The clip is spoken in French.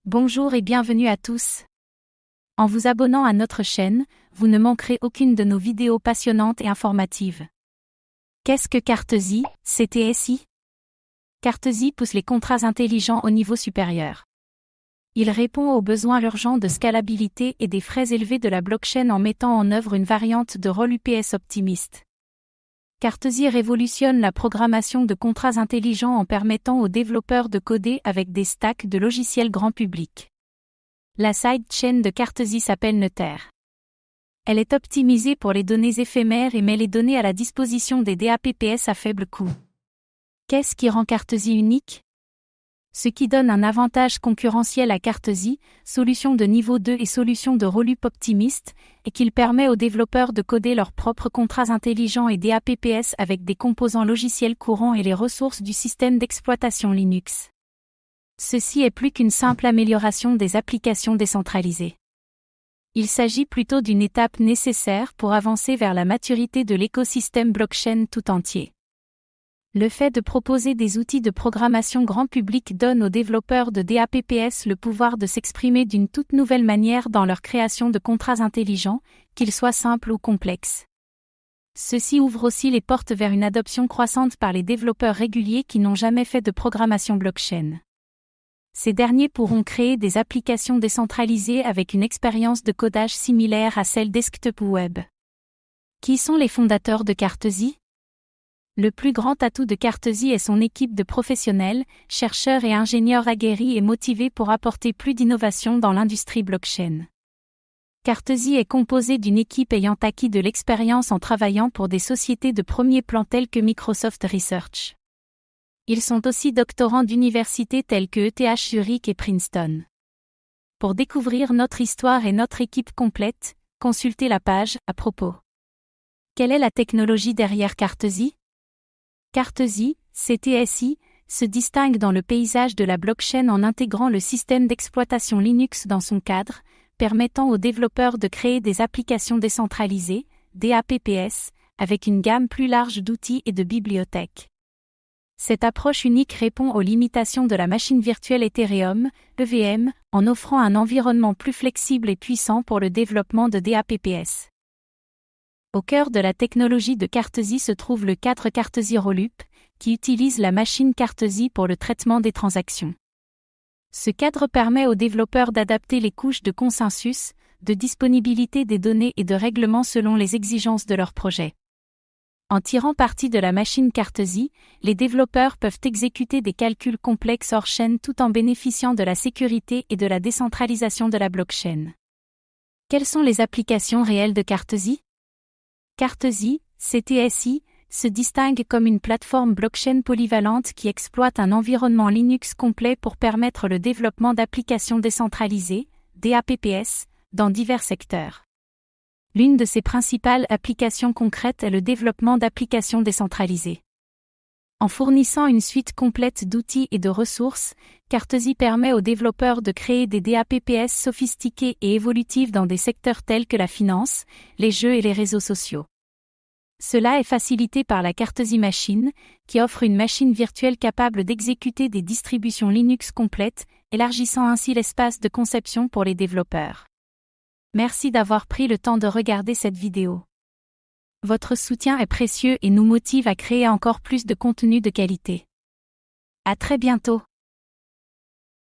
Bonjour et bienvenue à tous. En vous abonnant à notre chaîne, vous ne manquerez aucune de nos vidéos passionnantes et informatives. Qu'est-ce que Cartesy, CTSI? Cartesy pousse les contrats intelligents au niveau supérieur. Il répond aux besoins urgents de scalabilité et des frais élevés de la blockchain en mettant en œuvre une variante de rôle UPS optimiste. Cartesy révolutionne la programmation de contrats intelligents en permettant aux développeurs de coder avec des stacks de logiciels grand public. La sidechain de Cartesy s'appelle Nether. Elle est optimisée pour les données éphémères et met les données à la disposition des DApps à faible coût. Qu'est-ce qui rend Cartesy unique? Ce qui donne un avantage concurrentiel à Cartesy, solution de niveau 2 et solution de rollup optimiste, est qu'il permet aux développeurs de coder leurs propres contrats intelligents et DApps avec des composants logiciels courants et les ressources du système d'exploitation Linux. Ceci est plus qu'une simple amélioration des applications décentralisées. Il s'agit plutôt d'une étape nécessaire pour avancer vers la maturité de l'écosystème blockchain tout entier. Le fait de proposer des outils de programmation grand public donne aux développeurs de DApps le pouvoir de s'exprimer d'une toute nouvelle manière dans leur création de contrats intelligents, qu'ils soient simples ou complexes. Ceci ouvre aussi les portes vers une adoption croissante par les développeurs réguliers qui n'ont jamais fait de programmation blockchain. Ces derniers pourront créer des applications décentralisées avec une expérience de codage similaire à celle desktop ou web. Qui sont les fondateurs de Cartesy? Le plus grand atout de Cartesy est son équipe de professionnels, chercheurs et ingénieurs aguerris et motivés pour apporter plus d'innovation dans l'industrie blockchain. Cartesy est composé d'une équipe ayant acquis de l'expérience en travaillant pour des sociétés de premier plan telles que Microsoft Research. Ils sont aussi doctorants d'universités telles que ETH Zurich et Princeton. Pour découvrir notre histoire et notre équipe complète, consultez la page à propos. Quelle est la technologie derrière Cartesy? Cartesy, CTSI, se distingue dans le paysage de la blockchain en intégrant le système d'exploitation Linux dans son cadre, permettant aux développeurs de créer des applications décentralisées, DApps, avec une gamme plus large d'outils et de bibliothèques. Cette approche unique répond aux limitations de la machine virtuelle Ethereum, EVM, en offrant un environnement plus flexible et puissant pour le développement de DApps. Au cœur de la technologie de Cartesy se trouve le cadre Cartesy Rollup, qui utilise la machine Cartesy pour le traitement des transactions. Ce cadre permet aux développeurs d'adapter les couches de consensus, de disponibilité des données et de règlement selon les exigences de leur projet. En tirant parti de la machine Cartesy, les développeurs peuvent exécuter des calculs complexes hors chaîne tout en bénéficiant de la sécurité et de la décentralisation de la blockchain. Quelles sont les applications réelles de Cartesy? Cartesy, CTSI, se distingue comme une plateforme blockchain polyvalente qui exploite un environnement Linux complet pour permettre le développement d'applications décentralisées, DApps, dans divers secteurs. L'une de ses principales applications concrètes est le développement d'applications décentralisées. En fournissant une suite complète d'outils et de ressources, Cartesy permet aux développeurs de créer des DApps sophistiqués et évolutifs dans des secteurs tels que la finance, les jeux et les réseaux sociaux. Cela est facilité par la Cartesy Machine, qui offre une machine virtuelle capable d'exécuter des distributions Linux complètes, élargissant ainsi l'espace de conception pour les développeurs. Merci d'avoir pris le temps de regarder cette vidéo. Votre soutien est précieux et nous motive à créer encore plus de contenu de qualité. À très bientôt.